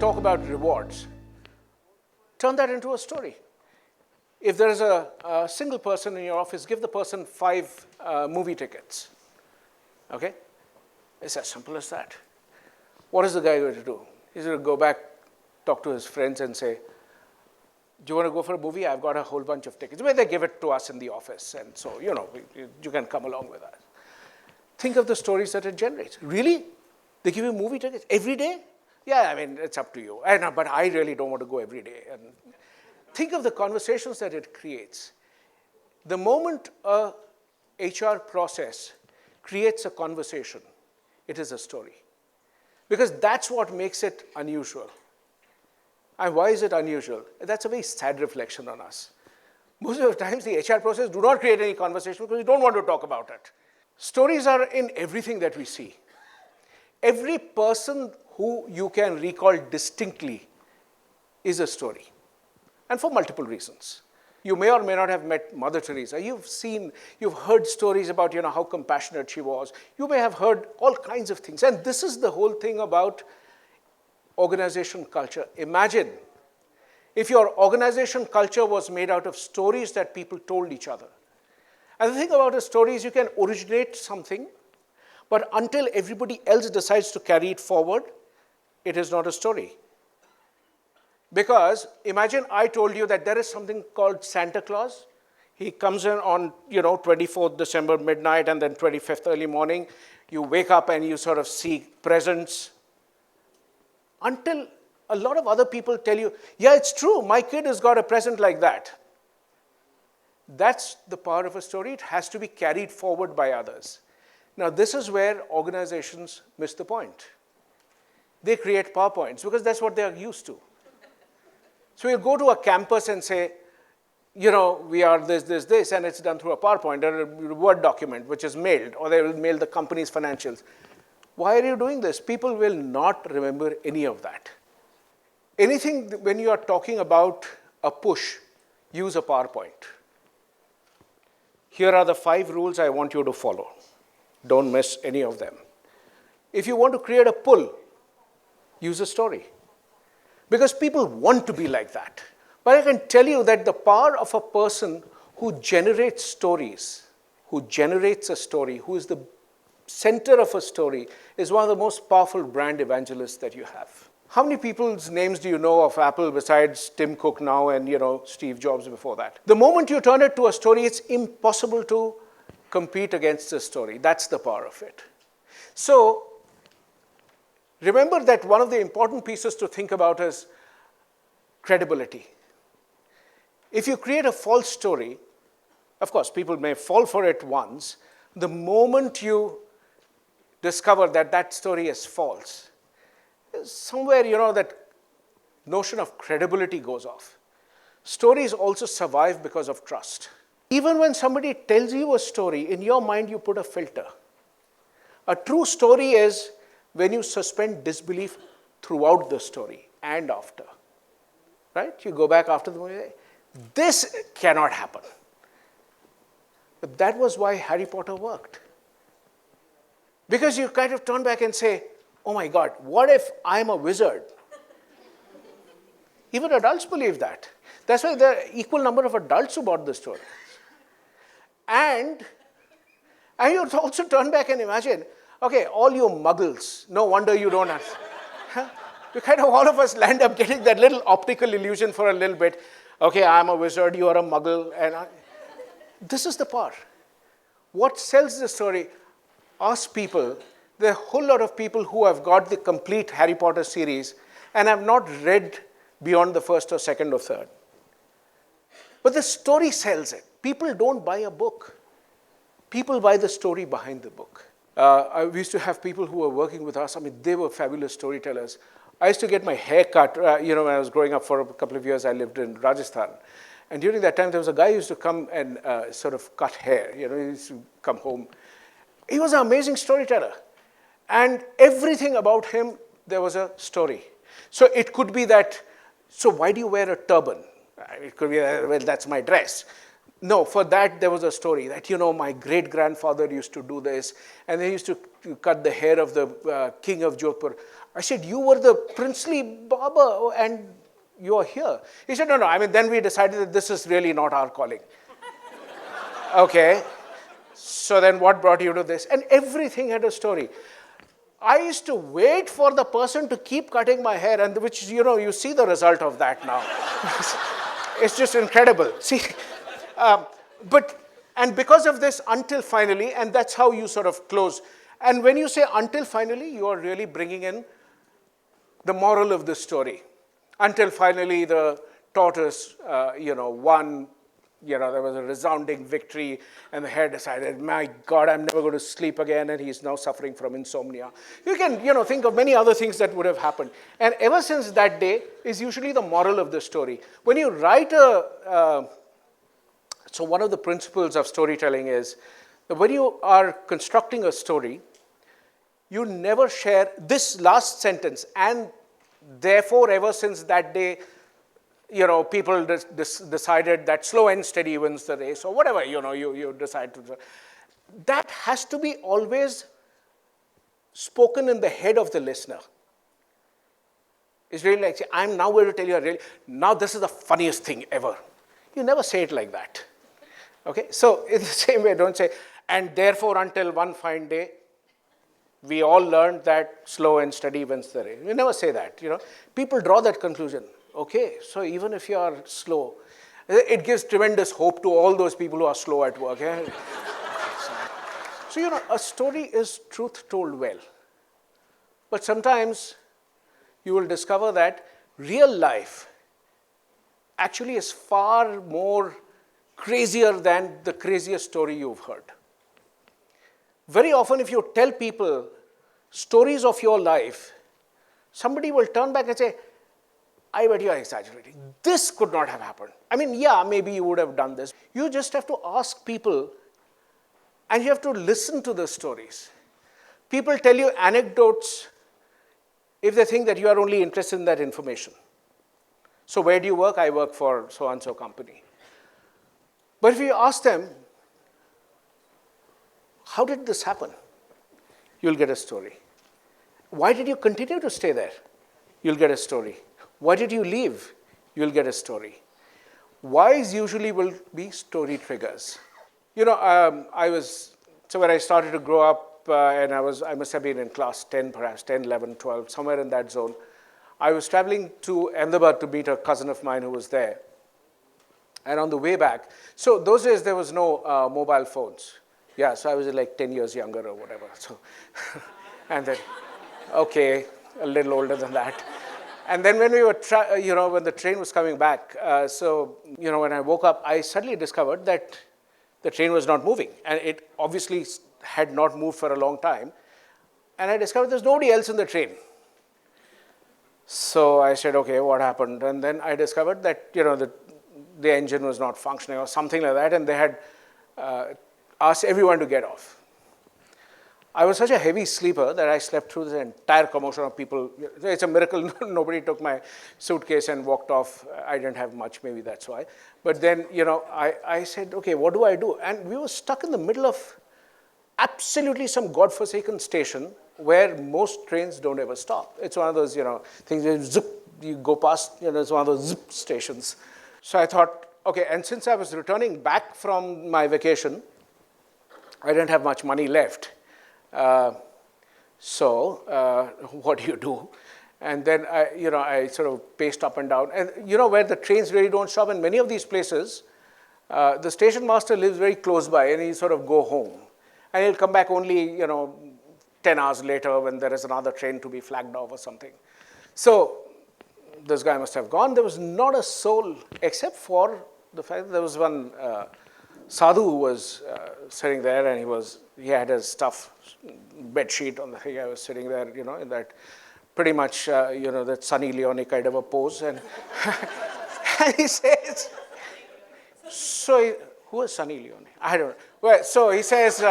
talk about rewards, turn that into a story. If there is a single person in your office, give the person 5 movie tickets. Okay? It's as simple as that. What is the guy going to do? He's going to go back, talk to his friends and say, do you want to go for a movie? I've got a whole bunch of tickets. Well, they give it to us in the office, and so, you can come along with us. Think of the stories that it generates. Really? They give you movie tickets every day? Yeah, I mean, it's up to you. I know, but I really don't want to go every day. And think of the conversations that it creates. The moment a HR process creates a conversation, it is a story. Because that's what makes it unusual. And why is it unusual? That's a very sad reflection on us. Most of the times, the HR process do not create any conversation because we don't want to talk about it. Stories are in everything that we see. Every person who you can recall distinctly is a story, and for multiple reasons. You may or may not have met Mother Teresa. You've heard stories about how compassionate she was. You may have heard all kinds of things. And this is the whole thing about organization culture. Imagine if your organization culture was made out of stories that people told each other. And the thing about a story is you can originate something, but until everybody else decides to carry it forward, it is not a story. Because imagine I told you that there is something called Santa Claus. He comes in on 24th December midnight and then 25th early morning. You wake up and you sort of see presents. Until a lot of other people tell you, yeah, it's true, my kid has got a present like that. That's the power of a story. It has to be carried forward by others. Now, this is where organizations miss the point. They create PowerPoints because that's what they are used to. So you'll go to a campus and say, we are this, and it's done through a PowerPoint or a Word document, which is mailed, or they will mail the company's financials. Why are you doing this? People will not remember any of that. Anything, when you are talking about a push, use a PowerPoint. Here are the 5 rules I want you to follow. Don't miss any of them. If you want to create a pull, use a story. Because people want to be like that. But I can tell you that the power of a person who generates stories, who generates a story, who is the center of a story, is one of the most powerful brand evangelists that you have. How many people's names do you know of Apple besides Tim Cook now and Steve Jobs before that? The moment you turn it to a story, it's impossible to compete against the story. That's the power of it. So remember that one of the important pieces to think about is credibility. If you create a false story, of course, people may fall for it once. The moment you discover that that story is false, somewhere, that notion of credibility goes off. Stories also survive because of trust. Even when somebody tells you a story, in your mind you put a filter. A true story is when you suspend disbelief throughout the story and after. Right? You go back after the movie, this cannot happen. But that was why Harry Potter worked. Because you kind of turn back and say, oh my God, what if I'm a wizard? Even adults believe that. That's why there are equal number of adults who bought the story. And you also turn back and imagine, okay, all you muggles, no wonder you don't have. You kind of, all of us land up getting that little optical illusion for a little bit. Okay, I'm a wizard, you are a muggle. This is the power. What sells the story? Ask people. There are a whole lot of people who have got the complete Harry Potter series and have not read beyond the first or second or third. But the story sells it. People don't buy a book. People buy the story behind the book. We used to have people who were working with us. I mean, they were fabulous storytellers. I used to get my hair cut. When I was growing up for a couple of years, I lived in Rajasthan. And during that time, there was a guy who used to come and sort of cut hair. He used to come home. He was an amazing storyteller. And everything about him, there was a story. So it could be that, so why do you wear a turban? It could be, well, that's my dress. No, for that there was a story that, my great-grandfather used to do this, and they used to cut the hair of the king of Jodhpur. I said, you were the princely barber, and you are here. He said, no, I mean, then we decided that this is really not our calling. Okay, so then what brought you to this? And everything had a story. I used to wait for the person to keep cutting my hair, and which, you see the result of that now. It's just incredible. See, and because of this, until finally, and that's how you sort of close. And when you say until finally, you are really bringing in the moral of the story. Until finally the tortoise, won. There was a resounding victory, and the hare decided, my God, I'm never going to sleep again, and he's now suffering from insomnia. You can, think of many other things that would have happened. And ever since that day is usually the moral of the story. When you write so one of the principles of storytelling is that when you are constructing a story, you never share this last sentence, and therefore, ever since that day, people decided that slow and steady wins the race, or whatever, you decide to. That has to be always spoken in the head of the listener. It's really like, I'm now going to tell you, now this is the funniest thing ever. You never say it like that. Okay, so in the same way, don't say, and therefore until one fine day, we all learned that slow and steady wins the race. You never say that, People draw that conclusion. Okay, so even if you are slow, it gives tremendous hope to all those people who are slow at work. Eh? So, a story is truth told well. But sometimes you will discover that real life actually is far more crazier than the craziest story you've heard. Very often, if you tell people stories of your life, somebody will turn back and say, I bet you are exaggerating. This could not have happened. I mean, yeah, maybe you would have done this. You just have to ask people, and you have to listen to the stories. People tell you anecdotes if they think that you are only interested in that information. So where do you work? I work for so-and-so company. But if you ask them, how did this happen? You'll get a story. Why did you continue to stay there? You'll get a story. Why did you leave? You'll get a story. Whys usually will be story triggers. So when I started to grow up, and I must have been in class 10, perhaps 10, 11, 12, somewhere in that zone. I was traveling to Ahmedabad to meet a cousin of mine who was there. And on the way back, so those days there was no mobile phones. Yeah, so I was like 10 years younger or whatever. So, and then, okay, a little older than that. And then when we were, when the train was coming back, when I woke up, I suddenly discovered that the train was not moving. And it obviously had not moved for a long time. And I discovered there's nobody else in the train. So I said, okay, what happened? And then I discovered that, the engine was not functioning or something like that. And they had asked everyone to get off. I was such a heavy sleeper that I slept through the entire commotion of people. It's a miracle nobody took my suitcase and walked off. I didn't have much, maybe that's why. But then, I said, okay, what do I do? And we were stuck in the middle of absolutely some godforsaken station where most trains don't ever stop. It's one of those, things you zip, you go past, it's one of those zip stations. So I thought, okay, and since I was returning back from my vacation, I didn't have much money left. So what do you do? And then I sort of paced up and down. And where the trains really don't stop, in many of these places, the station master lives very close by, and he sort of go home. And he'll come back only, 10 hours later when there is another train to be flagged off or something. So this guy must have gone. There was not a soul, except for the fact that there was one sadhu who was sitting there, and he had his stuff, bed sheet on the thing. I was sitting there, in that pretty much, that Sunny Leone kind of a pose. And, and he says, who is Sunny Leone? I don't know. Well, so he says,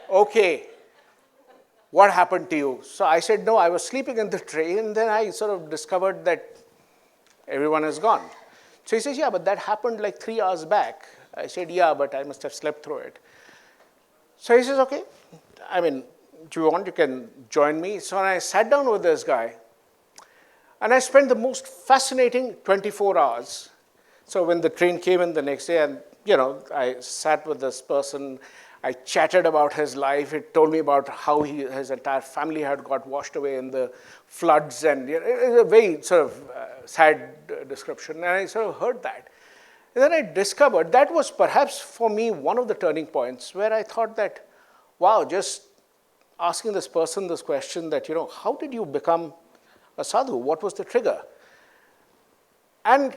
okay, what happened to you? So I said, no, I was sleeping in the train, and then I sort of discovered that everyone is gone. So he says, yeah, but that happened like 3 hours back. I said, yeah, but I must have slept through it. So he says, okay, I mean, do you want, you can join me. So I sat down with this guy, and I spent the most fascinating 24 hours. So when the train came in the next day, and I sat with this person, I chatted about his life. He told me about how his entire family had got washed away in the floods, and it was a very sort of sad description. And I sort of heard that. And then I discovered that was perhaps for me one of the turning points where I thought that, wow, just asking this person this question that, how did you become a sadhu? What was the trigger? And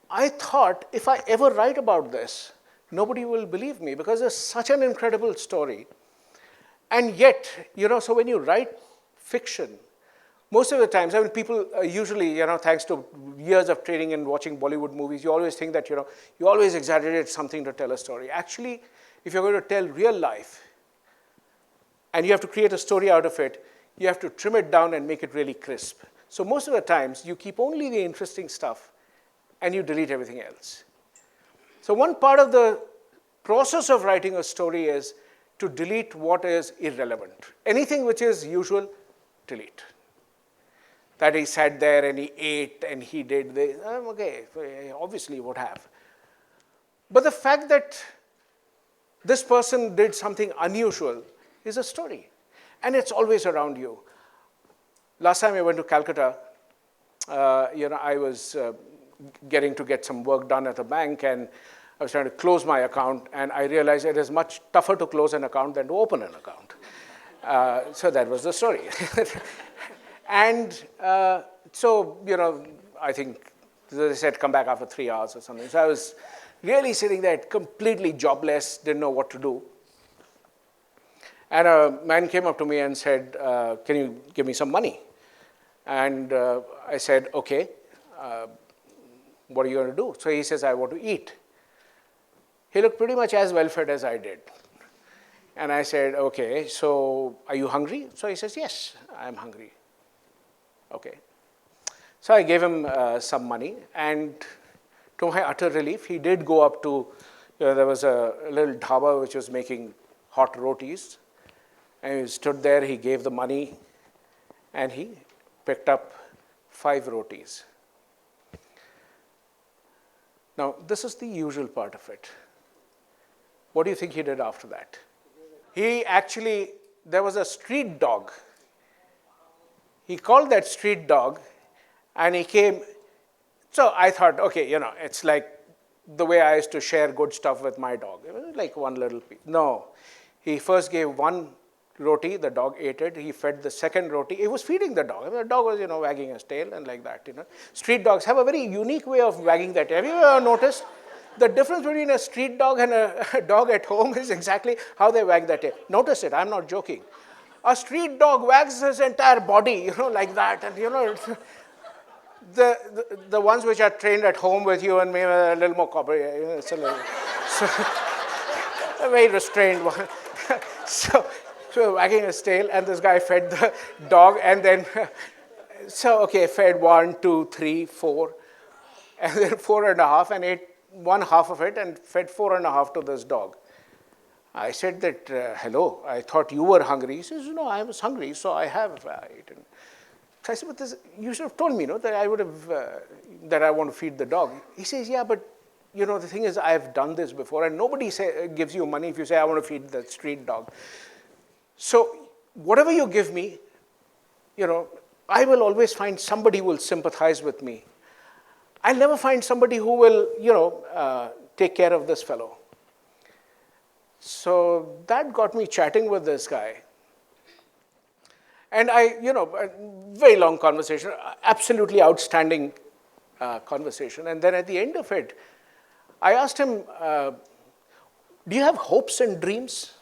I thought, if I ever write about this, nobody will believe me because it's such an incredible story. And yet, so when you write fiction, most of the times, I mean, people usually, thanks to years of training and watching Bollywood movies, you always think that, you always exaggerate something to tell a story. Actually, if you're going to tell real life, and you have to create a story out of it, you have to trim it down and make it really crisp. So most of the times, you keep only the interesting stuff, and you delete everything else. So one part of the process of writing a story is to delete what is irrelevant. Anything which is usual, delete. That he sat there and he ate and he did this, okay, obviously would have. But the fact that this person did something unusual is a story. And it's always around you. Last time I went to Calcutta, I was getting to get some work done at a bank, and I was trying to close my account, and I realized it is much tougher to close an account than to open an account. So that was the story. And so, I think they said come back after 3 hours or something. So I was really sitting there completely jobless, didn't know what to do. And a man came up to me and said, can you give me some money? And I said, okay, what are you going to do? So he says, I want to eat. He looked pretty much as well fed as I did. And I said, okay, so are you hungry? So he says, yes, I'm hungry. Okay. So I gave him some money, and to my utter relief, he did go up to, there was a little dhaba which was making hot rotis, and he stood there, he gave the money, and he picked up 5 rotis. Now, this is the usual part of it. What do you think he did after that? He actually, there was a street dog. He called that street dog, and he came. So I thought, okay, it's like the way I used to share good stuff with my dog. It was like one little piece. No. He first gave 1 roti, the dog ate it. He fed the second roti. He was feeding the dog. I mean, the dog was, wagging his tail and like that, Street dogs have a very unique way of wagging their tail. Have you ever noticed? The difference between a street dog and a dog at home is exactly how they wag their tail. Notice it, I'm not joking. A street dog wags his entire body, like that. And, the ones which are trained at home with you and maybe a little more copper, it's a little, so, a very restrained one. So wagging his tail, and this guy fed the dog, and then, fed 1, 2, 3, 4, and then 4.5, and ate 1/2 of it, and fed 4.5 to this dog. I said that, hello, I thought you were hungry. He says, no, I was hungry, so I have eaten. So I said, but you should have told me, that I would have, that I want to feed the dog. He says, yeah, but, the thing is, I've done this before, and nobody gives you money if you say, I want to feed the street dog. So whatever you give me, I will always find somebody who will sympathize with me. I'll never find somebody who will, take care of this fellow. So that got me chatting with this guy. And a very long conversation, absolutely outstanding conversation. And then at the end of it, I asked him, do you have hopes and dreams?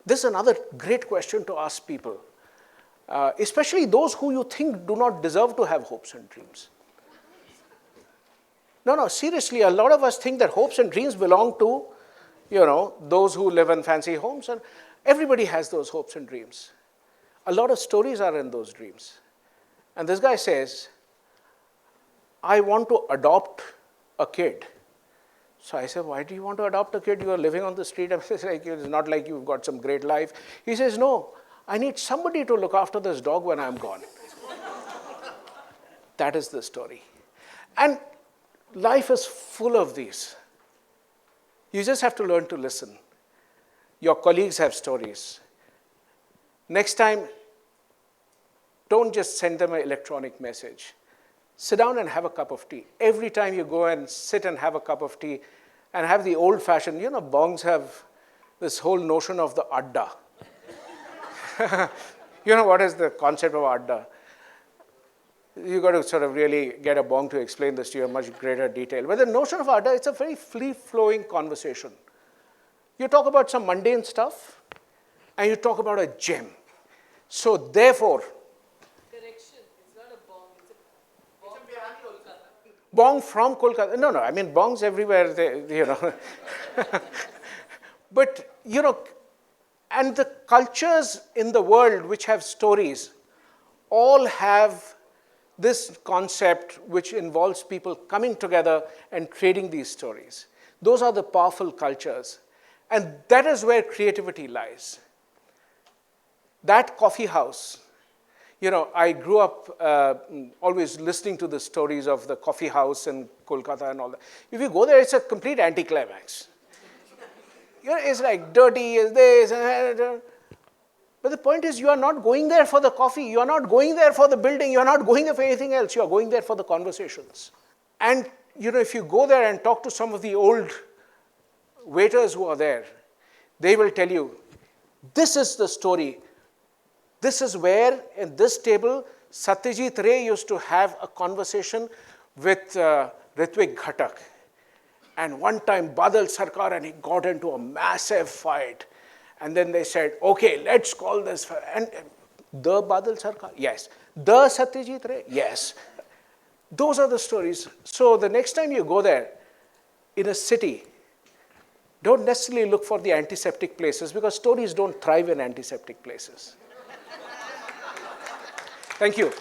This is another great question to ask people, especially those who you think do not deserve to have hopes and dreams. No, seriously, a lot of us think that hopes and dreams belong to, those who live in fancy homes, and everybody has those hopes and dreams. A lot of stories are in those dreams. And this guy says, I want to adopt a kid. So I said, why do you want to adopt a kid? You are living on the street. It's not like you've got some great life. He says, no, I need somebody to look after this dog when I'm gone. That is the story. And life is full of these. You just have to learn to listen. Your colleagues have stories. Next time, don't just send them an electronic message. Sit down and have a cup of tea. Every time you go and sit and have a cup of tea and have the old-fashioned, bongs have this whole notion of the adda. What is the concept of adda? You've got to sort of really get a bong to explain this to you in much greater detail. But the notion of adda, it's a very free-flowing conversation. You talk about some mundane stuff, and you talk about a gem. So therefore, correction, it's not a bong, it's a bong. Bong from Kolkata. No, I mean bongs everywhere, But, and the cultures in the world which have stories all have this concept which involves people coming together and trading these stories. Those are the powerful cultures. And that is where creativity lies. That coffee house, I grew up always listening to the stories of the coffee house in Kolkata and all that. If you go there, it's a complete anticlimax. It's like dirty, it's this. But the point is, you are not going there for the coffee. You are not going there for the building. You are not going there for anything else. You are going there for the conversations. And, if you go there and talk to some of the old waiters who are there, they will tell you, this is the story. This is where, in this table, Satyajit Ray used to have a conversation with Ritvik Ghatak. And one time, Badal Sarkar and he got into a massive fight. And then they said, okay, let's call this. And the Badal Sarkar? Yes. The Satyajit Ray? Yes. Those are the stories. So the next time you go there, in a city, don't necessarily look for the antiseptic places because stories don't thrive in antiseptic places. Thank you.